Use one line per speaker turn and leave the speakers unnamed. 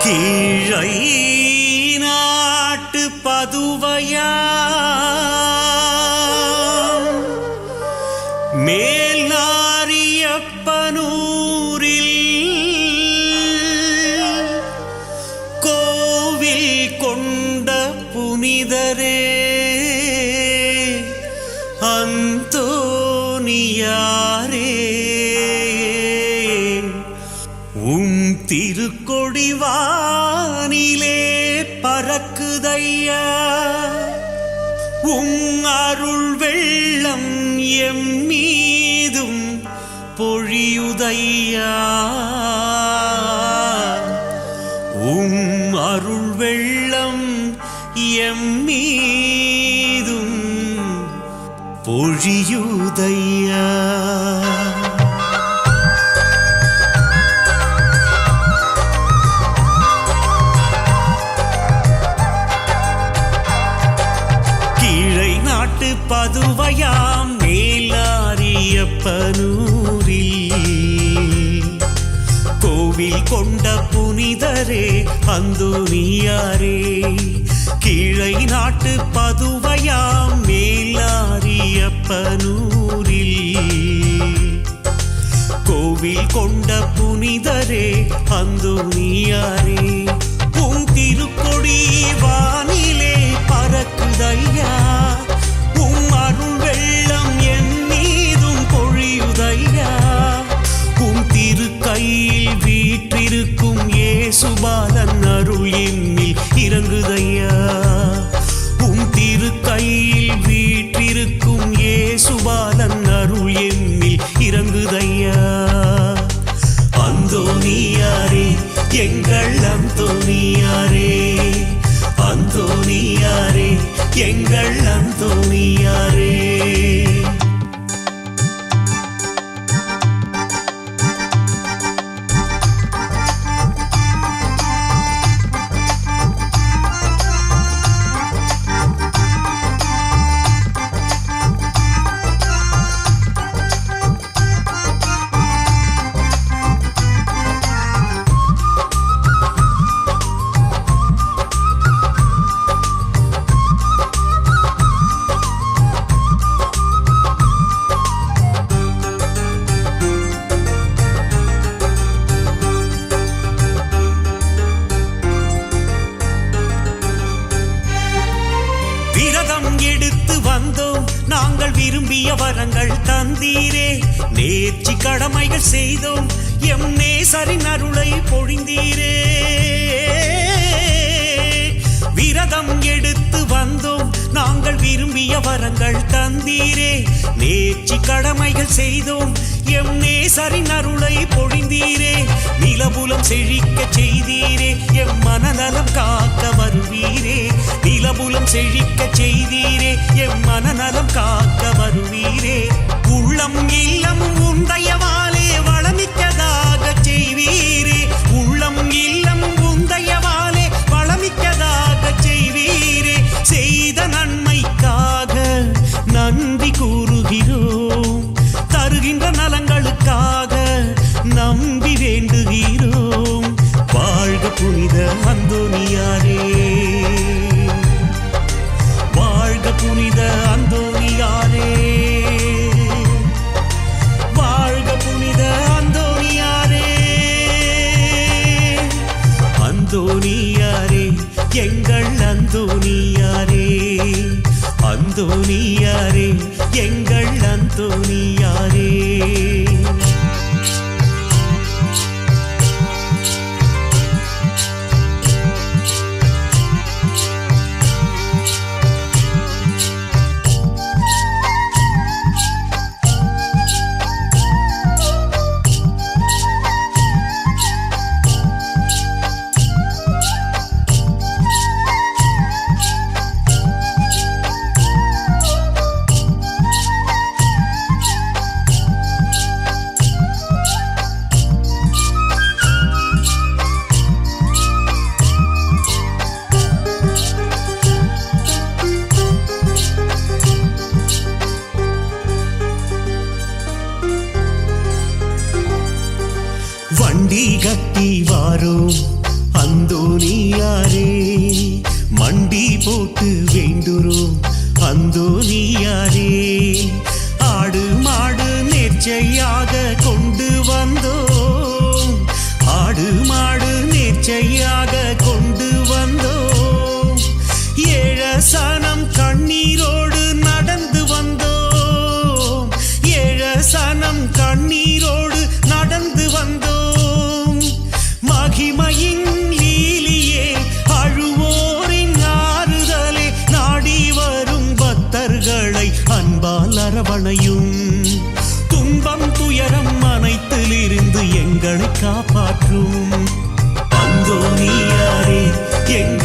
கீழை நாட்டு பதுவையா மேல் நாரியப்பனூரில் கோவில் கொண்ட புனிதரே அந்தோனியாரே உம் திருக்கொடி வானிலே பறக்குதையா உம் அருள் வெள்ளம் எம் மீதும் பொழியுதையா உம் அருள் வெள்ளம் எம் மீதும் பொழியுதையா பதுவையாம் மேலாரியப்பனூரில் கோவில் கொண்ட புனிதரே அந்தோனியாரே கீழை நாட்டு பதுவையாம் மேலாரியப்பனூரில் கோவில் கொண்ட புனிதரே அந்தோனியாரே உம் திருக்கொடி வானிலே பறக்குதையா அருள் வெள்ளம் என் மீதும் பொழியுதையா உம் திருக்கையில் வீற்றிருக்கும் இயேசுபாலன் அருள் என்னில் இறங்குதையா உம் திருக்கையில் வீற்றிருக்கும் இயேசுபாலன் அருள் என்னில் இறங்குதையா அந்தோனியாரே எங்கள் அந்தோனியாரே அந்தோனியாரே எங்கள் அந்தோனியாரே எடுத்து வந்தோம் நாங்கள் விரும்பிய வரங்கள் தந்தீரே நேர்ச்சி கடமைகள் செய்தோம் எம் நேசரின் அருளை பொழிந்தீரே விரதம் எடுத்து வந்தோம் நாங்கள் விரும்பிய வரங்கள் தந்தீரே நேர்ச்சி கடமைகள் செய்தோம் எம் நேசரின் அருளை பொழிந்தீரே நிலபுலம் செழிக்க செய்தீரே எம் மனநலம் காக்க வருவீரே நிலபுலம் செழிக்க செய்தீரே எம் மனநலம் காக்க வருவீரே உள்ளம் இல்லமும் உந்தயவாலே வளமிக்கதாக செய்வீரே உள்ளம் இல்லமும் உந்தயவாலே வளமிக்கதாக செய்வீரே செய்த நன்மைக்காக நன்றி கூறுகிறோம் தருகின்ற நலங்களுக்காக நம்பி வேண்டுகிறோம் வாழ்க புனித அந்தோனியாரே வாழ்க புனித அந்தோனியாரே வாழ்க புனித அந்தோனியாரே அந்தோனியாரே எங்கள் அந்தோனியாரே அந்தோனியாரே எங்கள் அந்தோனியாரே சனம் கண்ணீரோடு நடந்து வந்தோம், சனம் கண்ணீரோடு நடந்து வந்தோம். மகிமையின் லீலியே, அழுவோரின் ஆறுதலே, நாடி வரும் பக்தர்களை அன்பால் அரவணையும். துன்பம் துயரம் அனைத்திலிருந்து எங்களை காப்பாற்றும் அந்தோனியாரே எங்கள்